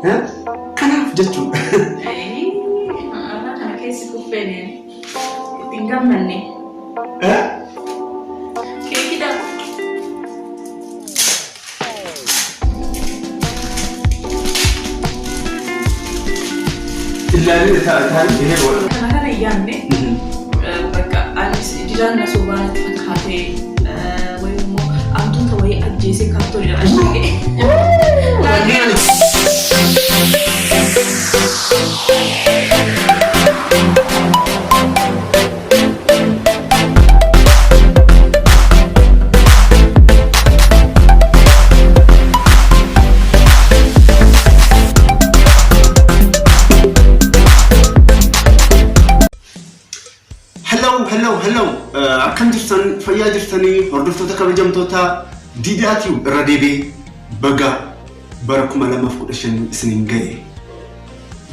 Kanaaf jechuudha. Ana kana keessi kuffeeneen ittiin gammanne. Keekidha. Ilaalii taa'an ihe godha. Kana yaanne bakka anis diraan na soobaan fakkaatee wayii immoo amtoota wayii ajjeesee kaartoonii ajjeesee. Hello. Akkam jirtan fayyaa jirtanii hordoftoota kabajamtoota Diidaatiyu irra deebi'ee baga bara 2015 isiniin ga'e.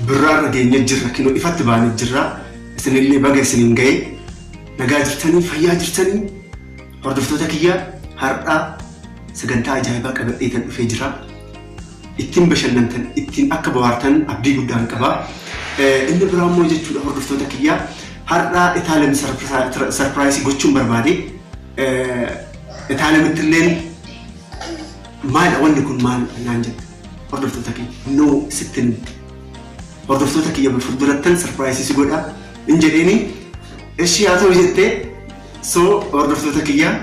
Birraarra geenye jirra kinoo ifatti baanee jirra. Isinillee baga isiniin ga'e. Nagaa jirtanii fayyaa jirtanii hordoftoota kiyya har'aa sagantaa ajaa'ibaa qabadhee kan dhufee jira. Ittiin bashannantan ittiin akka bohaartan abdii guddaan qaba. Inni biraa immoo jechuudha hordoftoota kiyya. Har'a Itaaliyaan surprise gochuun barbaade Itaaliyaan illeen maal wanni kun maal naan jette hordoftoota kiyya no sittin hordoftoota kiyya fuuldurattan surprise godha in jedheeni eshi haa ta'u jettee so hordoftoota kiyya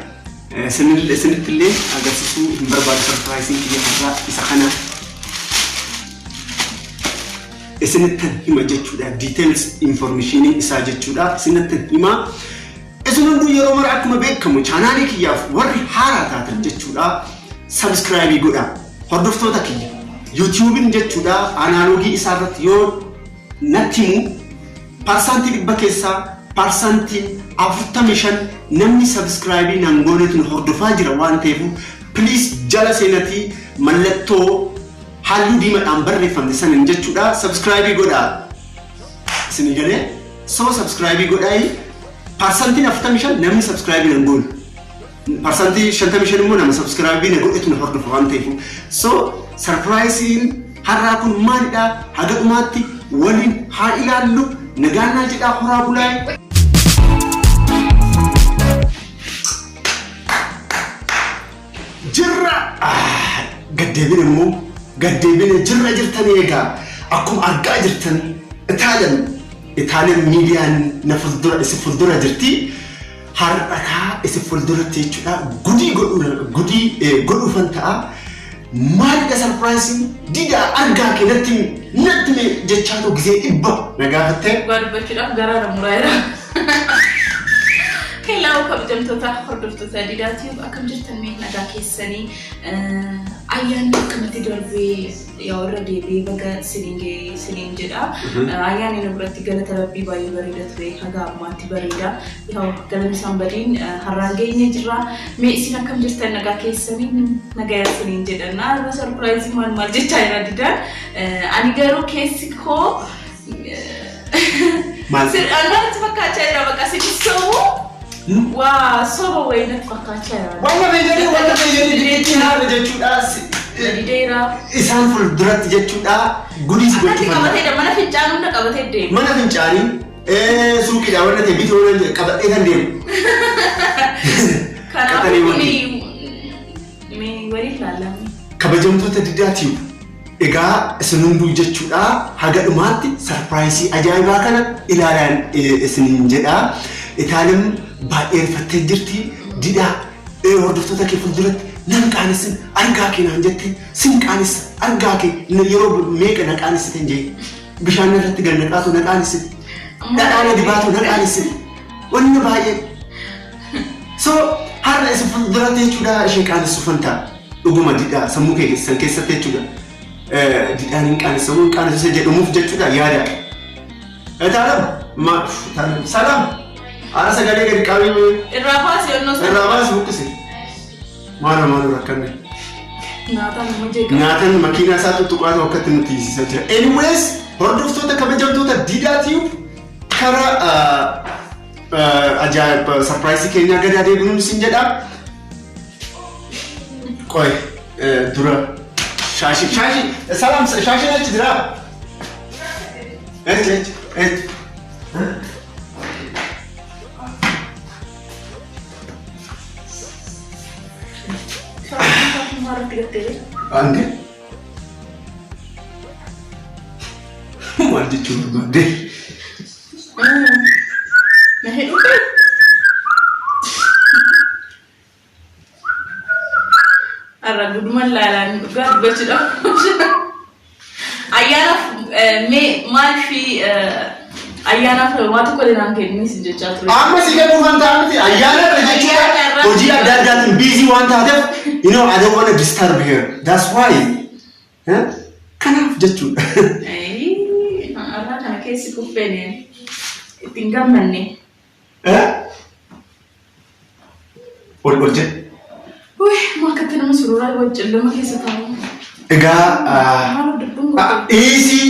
isinitti illee agarsiisuu hin barbaade surprise kiyya har'a isa kana isinitti hima jechuudha details information isaa jechuudha isinitti hima isin hunduu yeroo mara akkuma beekamu chaanaalii kiyyaaf warri haaraa taatan jechuudha subscribe godha hordoftoota kiyya YouTubein jechuudha analogii isaa irratti yoo natti himu parsantii 100 keessaa parsantii 45 namni subscribe nan goonetu hordofaa jira waan ta'eef please jala seenatii mallattoo halluu diimadhaan barreeffamte sanin jechuudha subscribe godha isinii galee so subscribe godhaa parsantiin 45 namni subscribe nan goone parsantii 55 immoo nama subscribe na godhetu na hordofa waan ta'eef so surprise har'aa kun maalidha haga dhumaatti waliin haa ilaallu nagaannaa jedhaa horaa bulaay jirra gaddeebin immoo gaddeebine jirra jirtanii egaa akkuma argaa jirtan Itaaliyaan miidiyaan na fuuldura jirti har'aa isi fuulduratti jechuudha gudii godhuufan ta'a maalidha surprise didaa argaa keenatti natti jechaatu gisee dhibba nagaafattee Garbachudhaaf garaara muraayira. Hello kabajamtoota hordoftoota Diidaatiif akkam jirtan mee nagaa keessanii ayyaanni akkamitti darbee yaa warra deebi'ee baga siniin jedha. Ayyaanni nu biratti galata rabbii baay'ee bareeda ture haga ammaatti bareeda. Yaa galanni isaan badiin har'aan geenye jirra. Mee isin akkam jirtan nagaa keessanii nagaa siniin jedhanna. Surprise maal jechaa jira Diidaan. Ani garuu keessi koo sir'aanaatti fakkaachaa jira bakka sinisoo. Waa soba wayna fakkaachaa jira. Wanta fayyadee direetiin jechuudha. Dideera. Isaan fuulduratti jechuudha. Gudis gochuudha. Qabatee mana fincaanii hunda qabatee deema. Mana fincaanii suuqiidhaan wanta ta'e bitoo qabatee kan deemu. Kanaafuu kuni waliin ilaalame. Kabajamtoota Diidaatiif egaa isin hunduu jechuudha haga dhumaatti surprise ajaa'ibaa kana ilaalaan isiniin jedha. Itaaliyaan baay'ee rifattee jirti Diidaa hordoftoota kee fuulduratti nan qaanessin argaa keenaan jette sin qaanes argaa kee yeroo meeqa na qaanessite jee bishaan irratti gad naqaatu na qaanessite dhadhaana dibaatu na qaanessite wanni baay'ee so har'a isin fuulduratti jechuudha ishee qaanessuufan ta'a dhuguma Diidaa sammuu kee keessan keessatti jechuudha Diidaan hin qaanessamuu hin qaanessise jedhamuuf jechuudha yaada Itaaliyaan salaam Ara sagalee gadi qabee irraafaas yennoo sana irraafaas buqqise maal rakkanne nyaatan makiinaa isaa tuttuqaa ta'u akkatti nuti hiisisaa jira anyways hordoftoota kabajamtoota Diidaatiif karaa ajaa'iba surprise keenya gadi adeemuun isin jedha qoy dura شاشي سلام شاشي لا تدرى ايه عندي ما عندي تشوف بعدين ما هي الرجل ما لا قاعد بتشرب أيانا ما في أيانا في وقت كلنا نكمل مسجد جاتو أما سيجا بوفان تعمتي أيانا رجعتي وجي أدار busy one هذا you know I don't want to disturb here that's why ها كنا جاتو أي أنا كنا كيسي كوفيني تيجا مني ها والجد ما كنت مسرورة وجه لما كيسي تاو إجا easy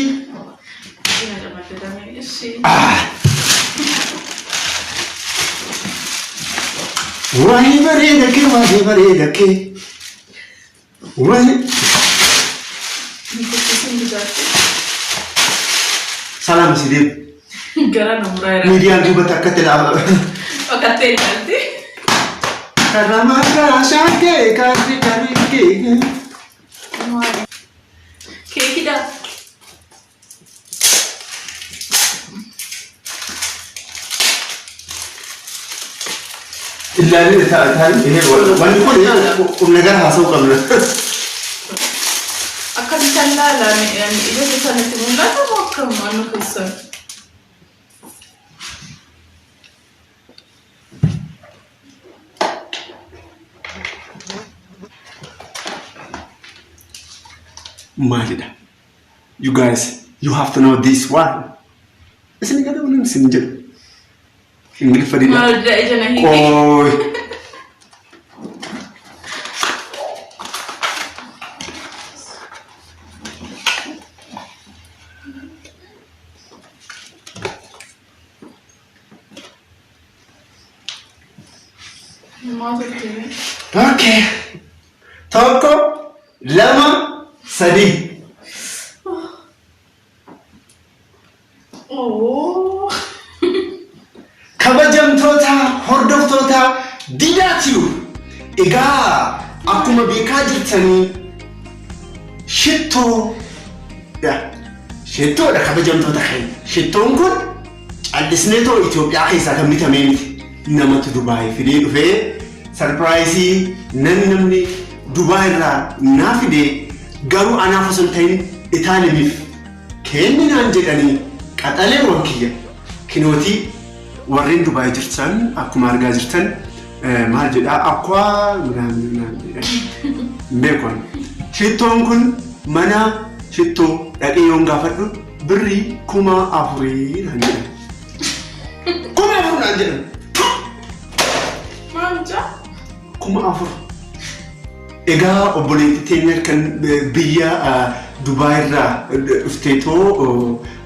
وهي بريدك وهي سلام سيدي ميديا جيبت أكتر أكتر كرامك عشانك كاري كده إلا اللي تعال هي ونقول نجارها سوق منه أكيد تلا لا يعني إذا كنت تقول لا تفكر ما إنه كسر Malida, you guys, you have to know this one. Isn't it that one single? English for ما رجع إجنا هيك. Oh. ما تركيني. Okay. Toko, lama, sadi. Oh. Kabajamtoota hordoftoota didaatiyu egaa akkuma beekaa jirtanii shittoodha kabajamtoota keenya shittoon kun callisneetoo Itoophiyaa keessaa kan bitamee miti namatu Dubaay fidee dhufee sarpiraayisii namni Dubaay irraa naa fidee garuu anaaf osoo hin ta'in Itaaliyaaf kenninaan jedhanii qaxalee wankiyya kinootii warreen Dubaay jirtan akkuma argaa jirtan maal jedhaa aqua beekon shittoon kun mana shittoo dhaqee yoon gaafadhu birrii 4,000 naan jedhan 4,000 naan jedhan Manja 4,000 egaa obboleettii teenya kan biyya Dubaay irraa dhufteetoo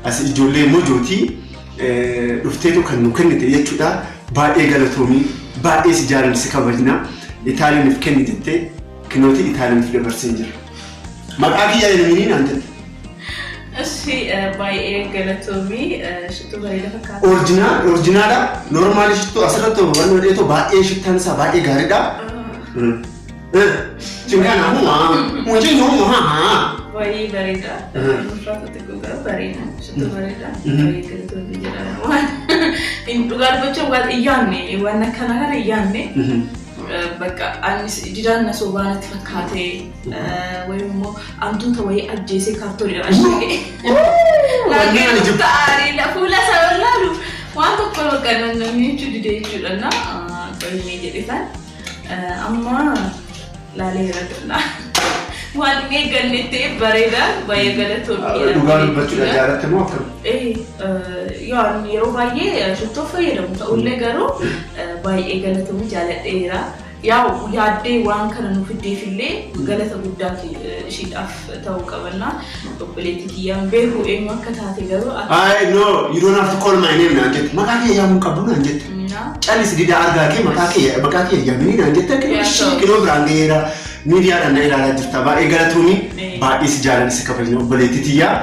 as ijoollee mojootii dhufteetu kan nu kennite jechuudha baay'ee galatoomii baay'ee si jaalalli kabajna Itaaliyaaniif kenni jettee kinooti Itaaliyaaniif dabarsee jira maqaa kiyya eenyuun aan jette Asii baay'ee galatoomii shittuu bareeda fakkaata orjinaala normaali shittuu asirratti waan hodheetu baay'ee shittaan isaa baay'ee gaariidha Cingaan ammoo baay'ee bareeda nufraata xiqqoo gara bareeda shittuu bareeda baay'ee galatoomii jedhama dhugaa dubbachuu waan iyyaanne waan akkana kana iyyaanne bakka anis didaan nasoo baanatti fakkaatee wayimmoo antuuta wayii ajjeesee kaartooniidhaan ashagee naannoo ta'anii fuula isaa wallaalu waan tokko bakka namni jechuu didee jechuudha na qoyimee jedhisan amma laalee irratti waan eeggannettee bareeda baay'ee galatoomii dhugaa dubbachuudha jaalatte moo akkam yeroo baay'ee shittoo fayyadamu ta'ullee garuu baay'ee galatoomii jaaladheera yaa'u yaaddee waan kana nuuf fiddeefillee galata guddaa ishiidhaaf ta'uu qabanna obboleettii kiyyaan beeku eenyu akka taate garuu I know you don't have to call my name naan jette maqaa kee yaamuu qabdu naan jette callis dida argaa kee maqaa kee yaamini naan jette kiloo biraan gaheera miidiyaadhaan na ilaalaa jirta. Baay'ee galatoomii baay'ee si jaalan si kabajna obboleettii tiyyaa.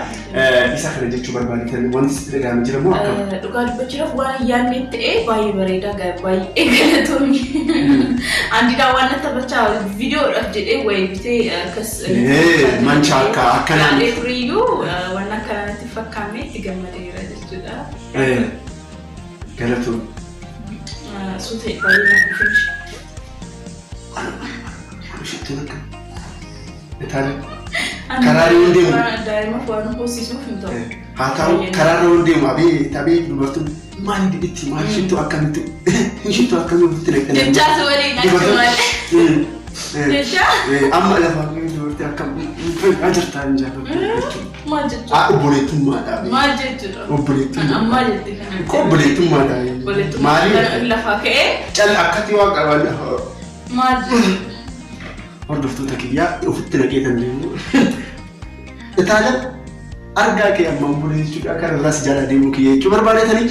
Isa kana jechuu barbaadatan wanti sitti dhaga'ame jira moo akkam? Dhugaa dubbachuudhaaf waan yaadne ta'ee baay'ee bareedaa baay'ee galatoomii. Andiidhaa waan na taphachaa viidiyoodhaaf jedhee wayii bitee akkas. Mancha akkanaan. Yaadee turiyyuu waan akkanatti fakkaamee itti gammadeera jechuudha. Galatoomii. Suutee baay'ee na kufish. Shittuu akka. Itaalee. Karaarri hundi mu. Daa'ima waan hojjechuuf hin ta'u. Haa ta'u karaarri hundi mu abee dubartiin maal dibitti maal shittuu akkamitti shittuu akkamitti lekkana. Jechaas waliin akka malee. Jecha. Amma lafa dubartii akkam ajirtaa hin jaallatu. Maal jechuudha? Obboleettummaadha. Maal jechuudha? Obboleettummaa. Ammaa jettee kana. Obboleettummaadha. Obboleettummaa lafa ka'ee. Cal akkati waa qaban. Maal jechuudha? Hordoftoota kiyyaa ofitti naqeetan deemu. Itaaleen argaa kee amma ammoo jechuudha kan irraas jala deemu kiyya jechuu barbaadetanii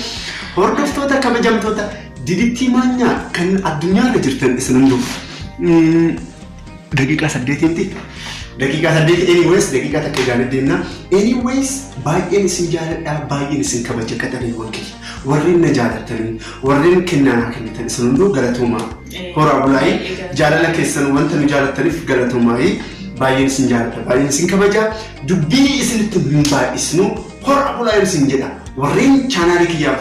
hordoftoota kabajamtoota didittii maanyaa kan addunyaarra jirtan isin hunduu daqiiqaa 8 daqiiqaa 8 anyways daqiiqaa takka gaana deemna anyways baay'een isin jaaladhaa baay'een isin kabaja kadhanii wankii warreen na jaalatanii warreen kennaa kennitan isin hunduu galatoomaa horaa bulaayii jaalala keessan wanta nu jaalataniif galatoomaa baay'een isin jaalladha baay'een isin kabaja dubbii isinitti hin baay'isnu horaa bulaayii isin jedha warreen chaanaalii kiyyaaf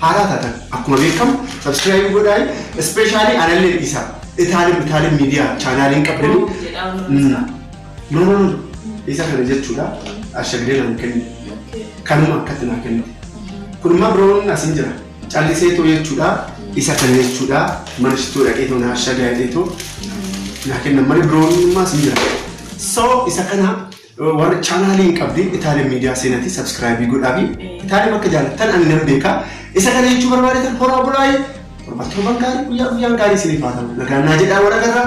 haaraa taatan akkuma beekamu subscribe godhaa especially anallee isaa Itaaleen miidiyaa chaanaaliin qabdanii no isa kana jechuudha ashagdee naan kenni kanuma akkatti naa kenni kunuma biroon asin jira callisee too jechuudha isa kana jechuudha mana shitoo dhaqee too naa ashagaatee too naa kenna mali biroon immoo asin jira so isa kana warra chaanaaliin qabdi Itaaleen miidiyaa seenati subscribe godhaafi Itaaleen akka jaalattan ani nan beeka isa kana jechuu barbaadetan horaa bulaayii Torbaatuma gaarii guyyaa gaarii isiniif haa ta'u. Nagaan naa jedhaa wal agarraa.